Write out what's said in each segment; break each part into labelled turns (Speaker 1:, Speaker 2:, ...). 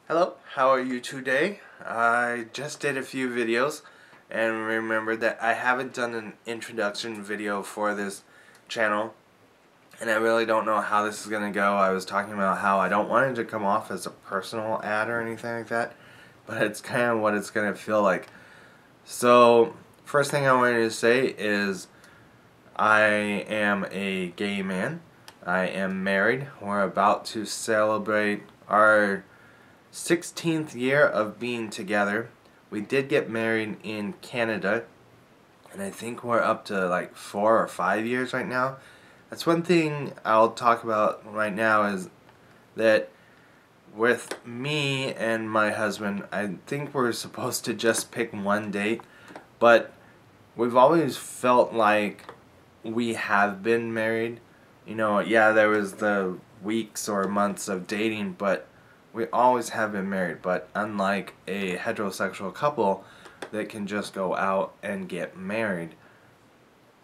Speaker 1: Hello, how are you today? I just did a few videos and remembered that I haven't done an introduction video for this channel, and I really don't know how this is going to go. I was talking about how I don't want it to come off as a personal ad or anything like that, but it's kind of what it's going to feel like. So, first thing I wanted to say is I am a gay man. I am married. We're about to celebrate our 16th year of being together. We did get married in Canada, and I think we're up to like 4 or 5 years right now. That's one thing I'll talk about right now is that with me and my husband, I think we're supposed to just pick one date, but we've always felt like we have been married. Yeah, there was the weeks or months of dating, but we always have been married. But unlike a heterosexual couple that can just go out and get married,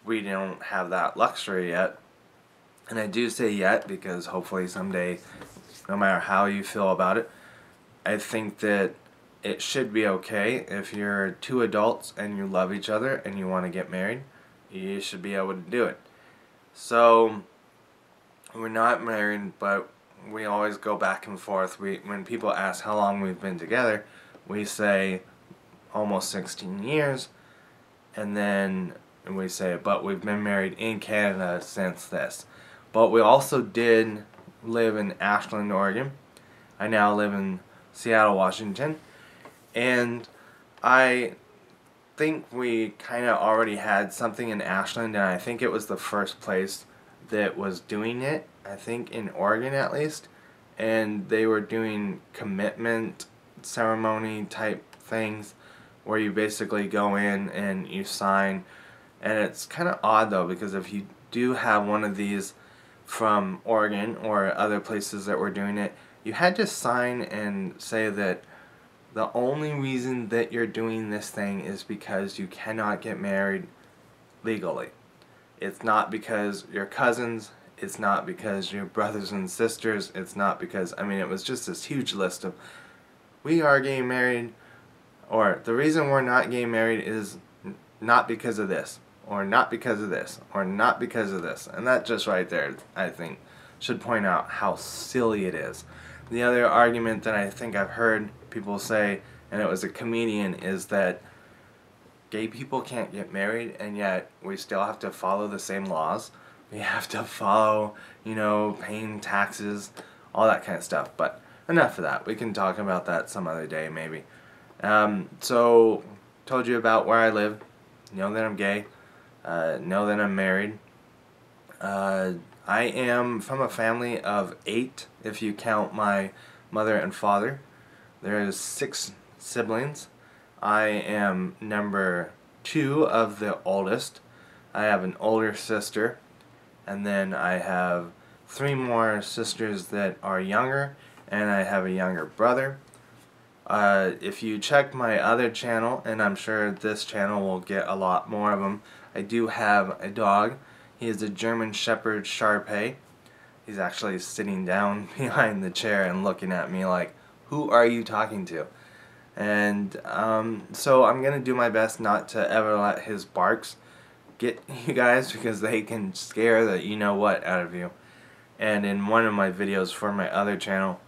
Speaker 1: we don't have that luxury yet. And I do say yet because hopefully someday, no matter how you feel about it, I think that it should be okay if you're two adults and you love each other and you want to get married. You should be able to do it. So, we're not married, but we always go back and forth. When people ask how long we've been together, we say almost 16 years, and then we say, but we've been married in Canada since this. But we also did live in Ashland, Oregon. I now live in Seattle, Washington, and I think we kind of already had something in Ashland, and I think it was the first place that was doing it, I think in Oregon at least, and they were doing commitment ceremony type things where you basically go in and you sign, and it's kind of odd though because if you do have one of these from Oregon or other places that were doing it, you had to sign and say that the only reason that you're doing this thing is because you cannot get married legally. It's not because you're cousins, it's not because you're brothers and sisters, it's not because, it was just this huge list of, we are getting married, or the reason we're not getting married is not because of this, or not because of this, or not because of this. And that just right there, I think, should point out how silly it is. The other argument that I think I've heard people say, and it was a comedian, is that gay people can't get married, and yet we still have to follow the same laws. We have to follow, paying taxes, all that kind of stuff. But enough of that. We can talk about that some other day, maybe. So, told you about where I live. Know that I'm gay. Know that I'm married. I am from a family of 8, if you count my mother and father. There's 6 siblings. I am number 2 of the oldest. I have an older sister, and then I have 3 more sisters that are younger, and I have a younger brother. If you check my other channel, and I'm sure this channel will get a lot more of them, I do have a dog. He is a German Shepherd Shar Pei. He's actually sitting down behind the chair and looking at me like, who are you talking to? And so I'm going to do my best not to ever let his barks get you guys because they can scare the you-know-what out of you. And in one of my videos for my other channel,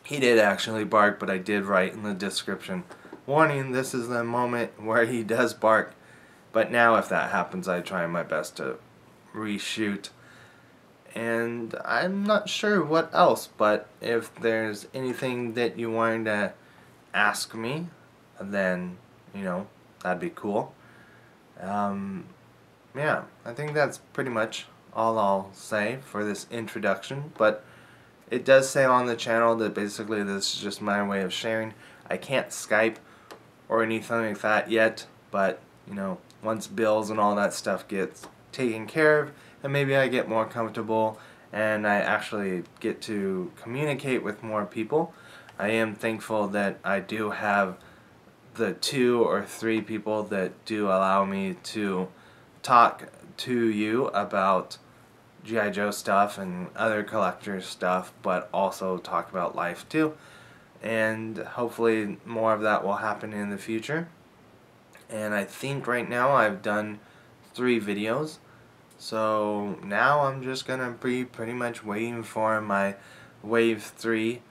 Speaker 1: he did actually bark, but I did write in the description, warning, this is the moment where he does bark. But now if that happens, I try my best to reshoot. And I'm not sure what else, but if there's anything that you wanted to ask me, then, that'd be cool. Yeah, I think that's pretty much all I'll say for this introduction, but it does say on the channel that basically this is just my way of sharing. I can't Skype or anything like that yet, but, once bills and all that stuff gets taken care of, and maybe I get more comfortable and I actually get to communicate with more people. I am thankful that I do have the 2 or 3 people that do allow me to talk to you about G.I. Joe stuff and other collector stuff, but also talk about life too. and hopefully more of that will happen in the future. And I think right now I've done 3 videos, so now I'm just gonna be pretty much waiting for my Wave 3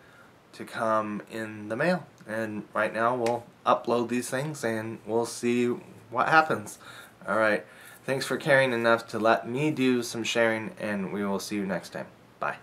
Speaker 1: to come in the mail. And right now we'll upload these things and we'll see what happens. Alright, thanks for caring enough to let me do some sharing, and we will see you next time. Bye.